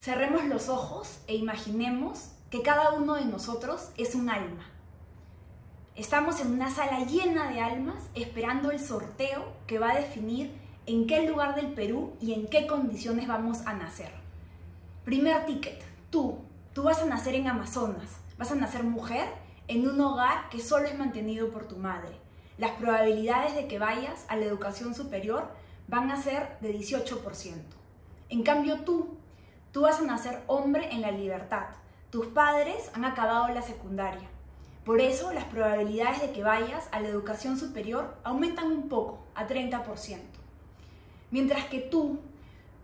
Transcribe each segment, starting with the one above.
Cerremos los ojos e imaginemos que cada uno de nosotros es un alma. Estamos en una sala llena de almas esperando el sorteo que va a definir en qué lugar del Perú y en qué condiciones vamos a nacer. Primer ticket, tú vas a nacer en Amazonas, vas a nacer mujer en un hogar que solo es mantenido por tu madre. Las probabilidades de que vayas a la educación superior van a ser de 18%. En cambio tú vas a nacer hombre en la libertad. Tus padres han acabado la secundaria. Por eso las probabilidades de que vayas a la educación superior aumentan un poco, a 30%. Mientras que tú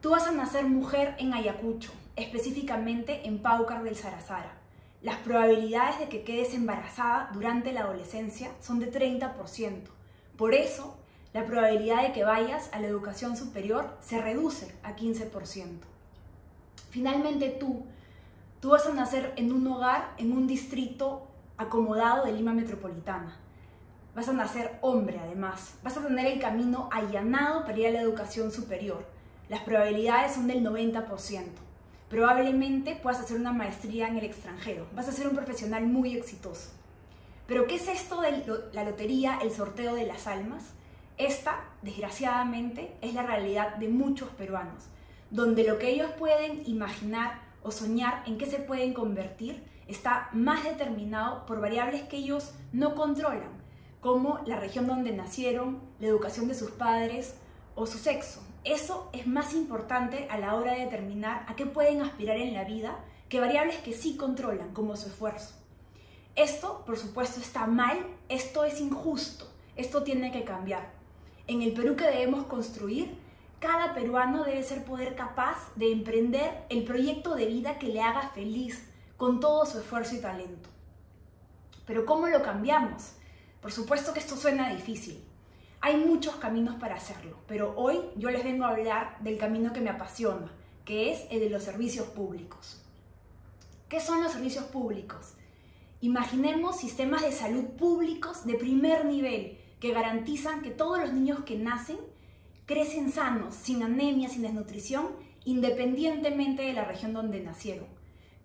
vas a nacer mujer en Ayacucho, específicamente en Paucar del Sarazara. Las probabilidades de que quedes embarazada durante la adolescencia son de 30%. Por eso, la probabilidad de que vayas a la educación superior se reduce a 15%. Finalmente tú vas a nacer en un hogar, en un distrito acomodado de Lima Metropolitana. Vas a nacer hombre además, vas a tener el camino allanado para ir a la educación superior. Las probabilidades son del 90%. Probablemente puedas hacer una maestría en el extranjero, vas a ser un profesional muy exitoso. Pero ¿qué es esto de la lotería, el sorteo de las almas? Esta, desgraciadamente, es la realidad de muchos peruanos, donde lo que ellos pueden imaginar o soñar en qué se pueden convertir está más determinado por variables que ellos no controlan, como la región donde nacieron, la educación de sus padres o su sexo. Eso es más importante a la hora de determinar a qué pueden aspirar en la vida que variables que sí controlan, como su esfuerzo. Esto, por supuesto, está mal, esto es injusto, esto tiene que cambiar. En el Perú que debemos construir, cada peruano debe ser capaz de emprender el proyecto de vida que le haga feliz, con todo su esfuerzo y talento. Pero ¿cómo lo cambiamos? Por supuesto que esto suena difícil. Hay muchos caminos para hacerlo, pero hoy yo les vengo a hablar del camino que me apasiona, que es el de los servicios públicos. ¿Qué son los servicios públicos? Imaginemos sistemas de salud públicos de primer nivel que garantizan que todos los niños que nacen crecen sanos, sin anemia, sin desnutrición, independientemente de la región donde nacieron.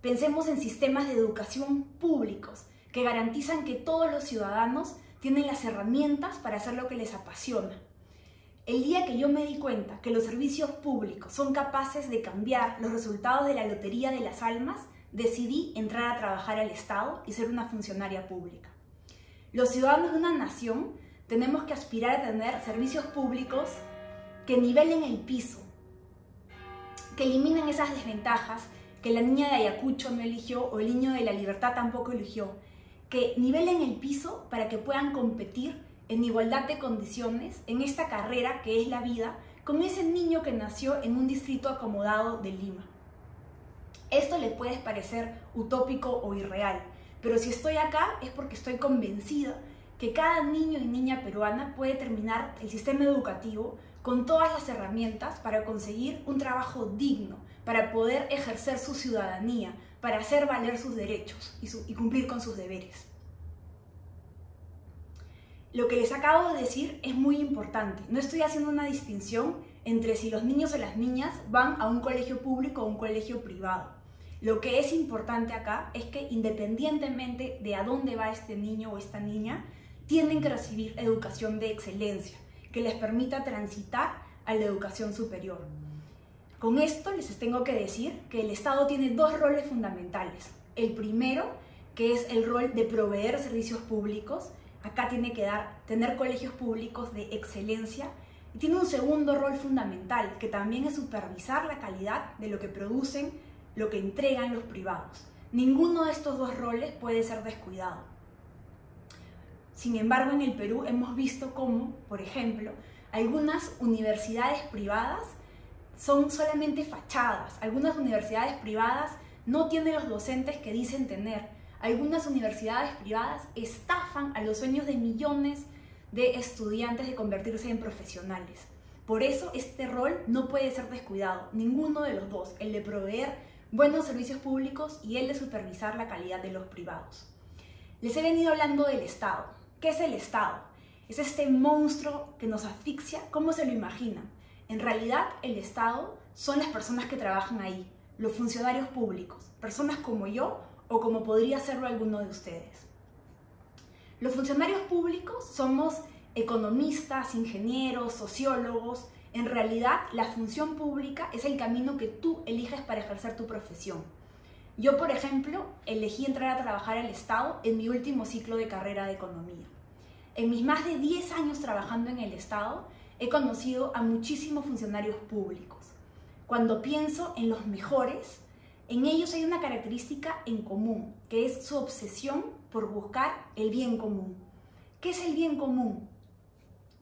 Pensemos en sistemas de educación públicos que garantizan que todos los ciudadanos tienen las herramientas para hacer lo que les apasiona. El día que yo me di cuenta que los servicios públicos son capaces de cambiar los resultados de la lotería de las almas, decidí entrar a trabajar al Estado y ser una funcionaria pública. Los ciudadanos de una nación tenemos que aspirar a tener servicios públicos que nivelen el piso, que eliminen esas desventajas que la niña de Ayacucho no eligió o el niño de la libertad tampoco eligió, que nivelen el piso para que puedan competir en igualdad de condiciones en esta carrera que es la vida con ese niño que nació en un distrito acomodado de Lima. Esto les puede parecer utópico o irreal, pero si estoy acá es porque estoy convencida que cada niño y niña peruana puede terminar el sistema educativo con todas las herramientas para conseguir un trabajo digno, para poder ejercer su ciudadanía, para hacer valer sus derechos y cumplir con sus deberes. Lo que les acabo de decir es muy importante. No estoy haciendo una distinción entre si los niños o las niñas van a un colegio público o un colegio privado. Lo que es importante acá es que independientemente de a dónde va este niño o esta niña, tienen que recibir educación de excelencia, que les permita transitar a la educación superior. Con esto les tengo que decir que el Estado tiene dos roles fundamentales. El primero, que es el rol de proveer servicios públicos. Acá tiene que tener colegios públicos de excelencia. Y tiene un segundo rol fundamental, que también es supervisar la calidad de lo que producen, lo que entregan los privados. Ninguno de estos dos roles puede ser descuidado. Sin embargo, en el Perú hemos visto cómo, por ejemplo, algunas universidades privadas son solamente fachadas. Algunas universidades privadas no tienen los docentes que dicen tener. Algunas universidades privadas estafan a los sueños de millones de estudiantes de convertirse en profesionales. Por eso este rol no puede ser descuidado, ninguno de los dos, el de proveer buenos servicios públicos y el de supervisar la calidad de los privados. Les he venido hablando del Estado. ¿Qué es el Estado? Es este monstruo que nos asfixia. ¿Cómo se lo imaginan? En realidad, el Estado son las personas que trabajan ahí, los funcionarios públicos, personas como yo o como podría serlo alguno de ustedes. Los funcionarios públicos somos economistas, ingenieros, sociólogos. En realidad, la función pública es el camino que tú eliges para ejercer tu profesión. Yo, por ejemplo, elegí entrar a trabajar al Estado en mi último ciclo de carrera de economía. En mis más de 10 años trabajando en el Estado, he conocido a muchísimos funcionarios públicos. Cuando pienso en los mejores, en ellos hay una característica en común, que es su obsesión por buscar el bien común. ¿Qué es el bien común?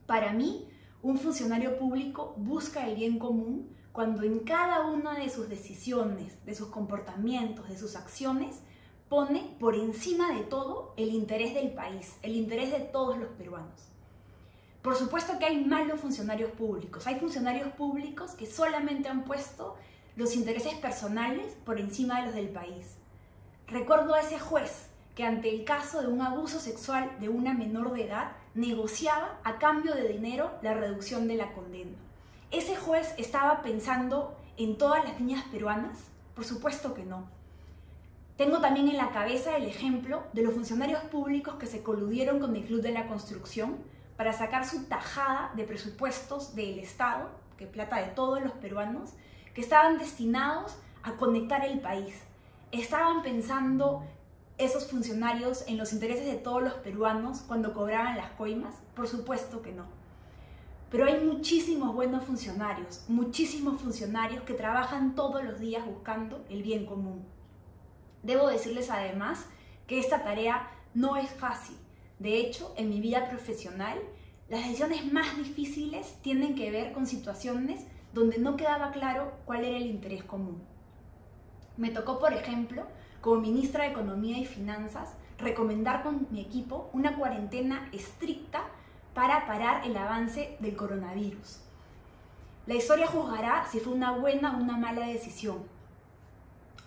Para mí, un funcionario público busca el bien común cuando en cada una de sus decisiones, de sus comportamientos, de sus acciones, pone por encima de todo el interés del país, el interés de todos los peruanos. Por supuesto que hay malos funcionarios públicos. Hay funcionarios públicos que solamente han puesto los intereses personales por encima de los del país. Recuerdo a ese juez que ante el caso de un abuso sexual de una menor de edad negociaba a cambio de dinero la reducción de la condena. ¿Ese juez estaba pensando en todas las niñas peruanas? Por supuesto que no. Tengo también en la cabeza el ejemplo de los funcionarios públicos que se coludieron con el Club de la Construcción para sacar su tajada de presupuestos del Estado, que es plata de todos los peruanos, que estaban destinados a conectar el país. ¿Estaban pensando esos funcionarios en los intereses de todos los peruanos cuando cobraban las coimas? Por supuesto que no. Pero hay muchísimos buenos funcionarios, muchísimos funcionarios que trabajan todos los días buscando el bien común. Debo decirles además que esta tarea no es fácil. De hecho, en mi vida profesional, las decisiones más difíciles tienen que ver con situaciones donde no quedaba claro cuál era el interés común. Me tocó, por ejemplo, como ministra de Economía y Finanzas, recomendar con mi equipo una cuarentena estricta para parar el avance del coronavirus. La historia juzgará si fue una buena o una mala decisión.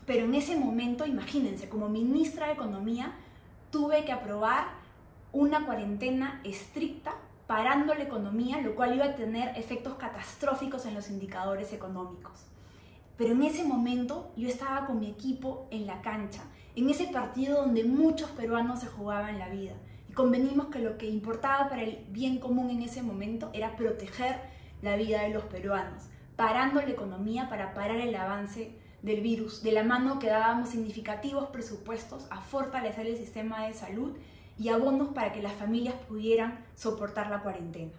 Pero en ese momento, imagínense, como ministra de Economía, tuve que aprobar una cuarentena estricta parando la economía, lo cual iba a tener efectos catastróficos en los indicadores económicos. Pero en ese momento yo estaba con mi equipo en la cancha, en ese partido donde muchos peruanos se jugaban la vida. Y convenimos que lo que importaba para el bien común en ese momento era proteger la vida de los peruanos, parando la economía para parar el avance del virus. De la mano que dábamos significativos presupuestos a fortalecer el sistema de salud y abonos para que las familias pudieran soportar la cuarentena.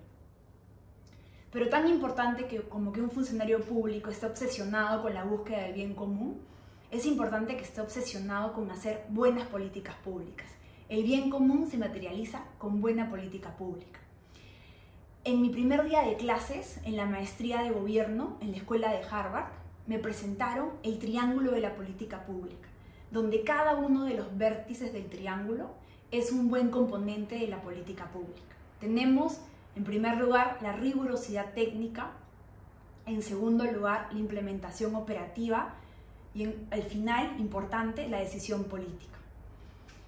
Pero tan importante como que un funcionario público esté obsesionado con la búsqueda del bien común, es importante que esté obsesionado con hacer buenas políticas públicas. El bien común se materializa con buena política pública. En mi primer día de clases, en la maestría de gobierno, en la escuela de Harvard, me presentaron el triángulo de la política pública, donde cada uno de los vértices del triángulo es un buen componente de la política pública. Tenemos, en primer lugar, la rigurosidad técnica, en segundo lugar, la implementación operativa y al final, importante, la decisión política.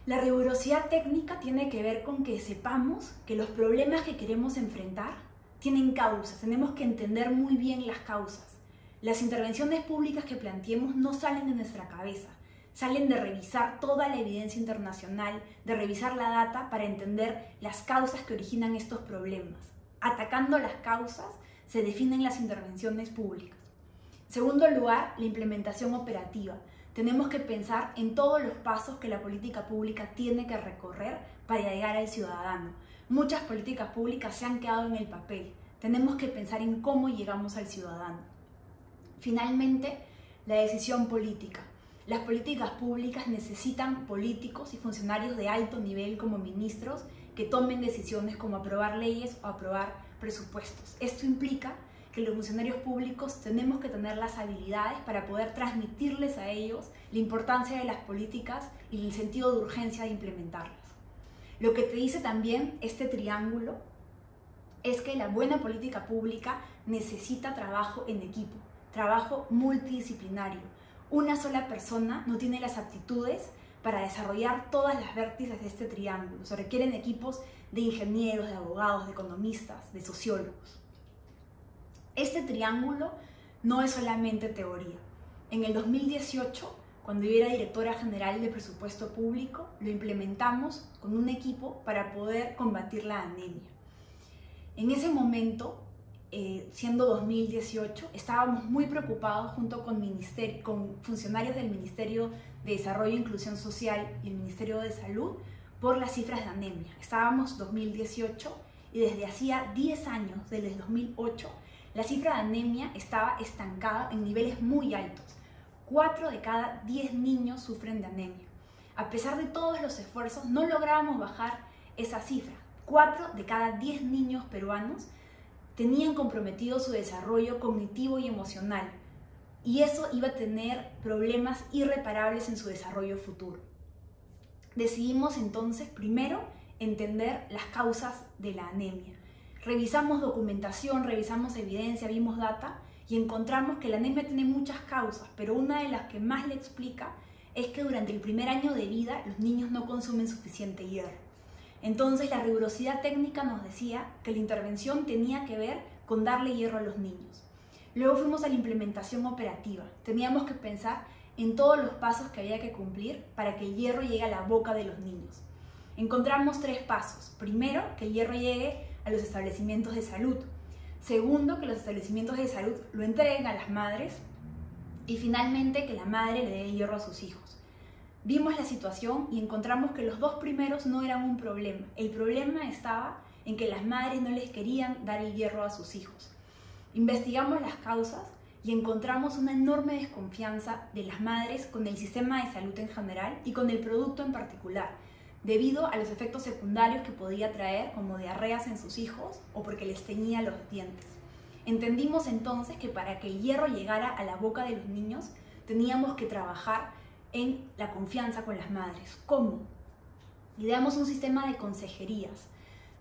La rigurosidad técnica tiene que ver con que sepamos que los problemas que queremos enfrentar tienen causas, tenemos que entender muy bien las causas. Las intervenciones públicas que planteemos no salen de nuestra cabeza, salen de revisar toda la evidencia internacional, de revisar la data para entender las causas que originan estos problemas. Atacando las causas se definen las intervenciones públicas. En segundo lugar, la implementación operativa. Tenemos que pensar en todos los pasos que la política pública tiene que recorrer para llegar al ciudadano. Muchas políticas públicas se han quedado en el papel. Tenemos que pensar en cómo llegamos al ciudadano. Finalmente, la decisión política. Las políticas públicas necesitan políticos y funcionarios de alto nivel como ministros que tomen decisiones como aprobar leyes o aprobar presupuestos. Esto implica que los funcionarios públicos tenemos que tener las habilidades para poder transmitirles a ellos la importancia de las políticas y el sentido de urgencia de implementarlas. Lo que te dice también este triángulo es que la buena política pública necesita trabajo en equipo, trabajo multidisciplinario. Una sola persona no tiene las aptitudes para desarrollar todas las vértices de este triángulo. Se requieren equipos de ingenieros, de abogados, de economistas, de sociólogos. Este triángulo no es solamente teoría. En el 2018, cuando yo era directora general de presupuesto público, lo implementamos con un equipo para poder combatir la anemia. En ese momento, siendo 2018, estábamos muy preocupados junto con funcionarios del Ministerio de Desarrollo e Inclusión Social y el Ministerio de Salud por las cifras de anemia. Estábamos 2018 y desde hacía 10 años, desde el 2008, la cifra de anemia estaba estancada en niveles muy altos. 4 de cada 10 niños sufren de anemia. A pesar de todos los esfuerzos, no lográbamos bajar esa cifra. 4 de cada 10 niños peruanos tenían comprometido su desarrollo cognitivo y emocional, y eso iba a tener problemas irreparables en su desarrollo futuro. Decidimos entonces primero entender las causas de la anemia. Revisamos documentación, revisamos evidencia, vimos data y encontramos que la anemia tiene muchas causas, pero una de las que más le explica es que durante el primer año de vida los niños no consumen suficiente hierro. Entonces la rigurosidad técnica nos decía que la intervención tenía que ver con darle hierro a los niños. Luego fuimos a la implementación operativa. Teníamos que pensar en todos los pasos que había que cumplir para que el hierro llegue a la boca de los niños. Encontramos 3 pasos. Primero, que el hierro llegue a los establecimientos de salud. Segundo, que los establecimientos de salud lo entreguen a las madres. Y finalmente, que la madre le dé hierro a sus hijos. Vimos la situación y encontramos que los 2 primeros no eran un problema. El problema estaba en que las madres no les querían dar el hierro a sus hijos. Investigamos las causas y encontramos una enorme desconfianza de las madres con el sistema de salud en general y con el producto en particular, debido a los efectos secundarios que podía traer, como diarreas en sus hijos o porque les teñía los dientes. Entendimos entonces que para que el hierro llegara a la boca de los niños, teníamos que trabajar en la confianza con las madres. ¿Cómo? Ideamos un sistema de consejerías,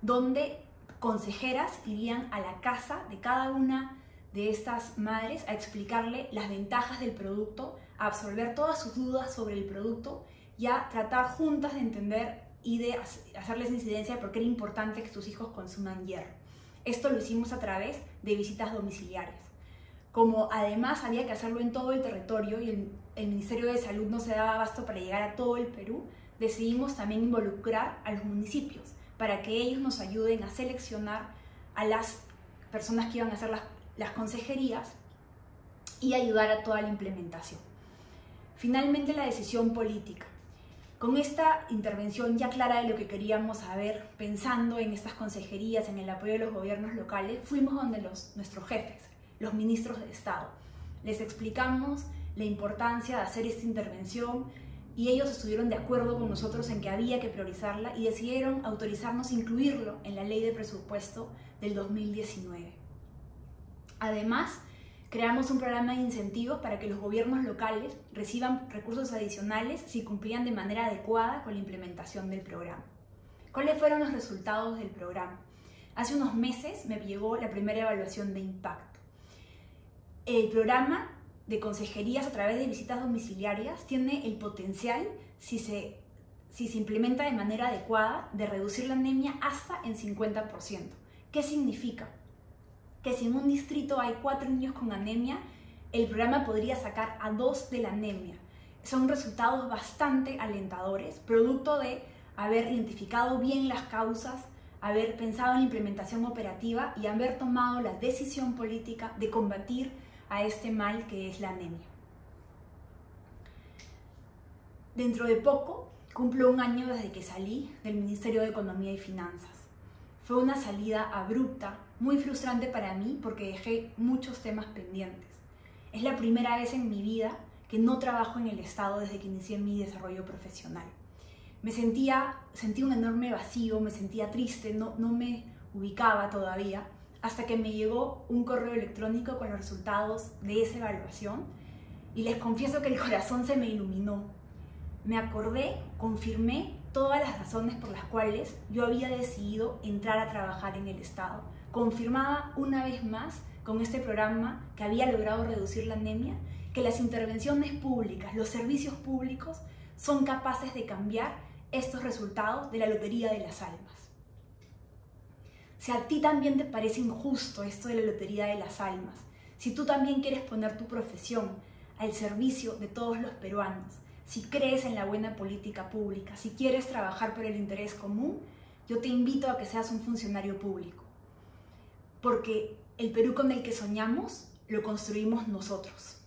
donde consejeras irían a la casa de cada una de estas madres a explicarle las ventajas del producto, a absolver todas sus dudas sobre el producto y a tratar juntas de entender y de hacerles incidencia de por qué era importante que sus hijos consuman hierro. Esto lo hicimos a través de visitas domiciliarias. Como además había que hacerlo en todo el territorio y el Ministerio de Salud no se daba abasto para llegar a todo el Perú, decidimos también involucrar a los municipios para que ellos nos ayuden a seleccionar a las personas que iban a hacer las consejerías y ayudar a toda la implementación. Finalmente, la decisión política. Con esta intervención ya clara de lo que queríamos saber, pensando en estas consejerías, en el apoyo de los gobiernos locales, fuimos donde nuestros jefes, los ministros de Estado. Les explicamos la importancia de hacer esta intervención y ellos estuvieron de acuerdo con nosotros en que había que priorizarla y decidieron autorizarnos incluirlo en la ley de presupuesto del 2019. Además, creamos un programa de incentivos para que los gobiernos locales reciban recursos adicionales si cumplían de manera adecuada con la implementación del programa. ¿Cuáles fueron los resultados del programa? Hace unos meses me llegó la primera evaluación de impacto. El programa de consejerías a través de visitas domiciliarias tiene el potencial, si se implementa de manera adecuada, de reducir la anemia hasta en 50%. ¿Qué significa? Que si en un distrito hay 4 niños con anemia, el programa podría sacar a 2 de la anemia. Son resultados bastante alentadores, producto de haber identificado bien las causas, haber pensado en la implementación operativa y haber tomado la decisión política de combatir a este mal que es la anemia. Dentro de poco cumplo 1 año desde que salí del Ministerio de Economía y Finanzas. Fue una salida abrupta, muy frustrante para mí porque dejé muchos temas pendientes. Es la primera vez en mi vida que no trabajo en el Estado desde que inicié mi desarrollo profesional. Sentí un enorme vacío, me sentía triste, no me ubicaba todavía, hasta que me llegó un correo electrónico con los resultados de esa evaluación y les confieso que el corazón se me iluminó. Me acordé, confirmé todas las razones por las cuales yo había decidido entrar a trabajar en el Estado. Confirmaba una vez más con este programa que había logrado reducir la anemia, que las intervenciones públicas, los servicios públicos, son capaces de cambiar estos resultados de la lotería de las almas. Si a ti también te parece injusto esto de la lotería de las almas, si tú también quieres poner tu profesión al servicio de todos los peruanos, si crees en la buena política pública, si quieres trabajar por el interés común, yo te invito a que seas un funcionario público. Porque el Perú con el que soñamos lo construimos nosotros.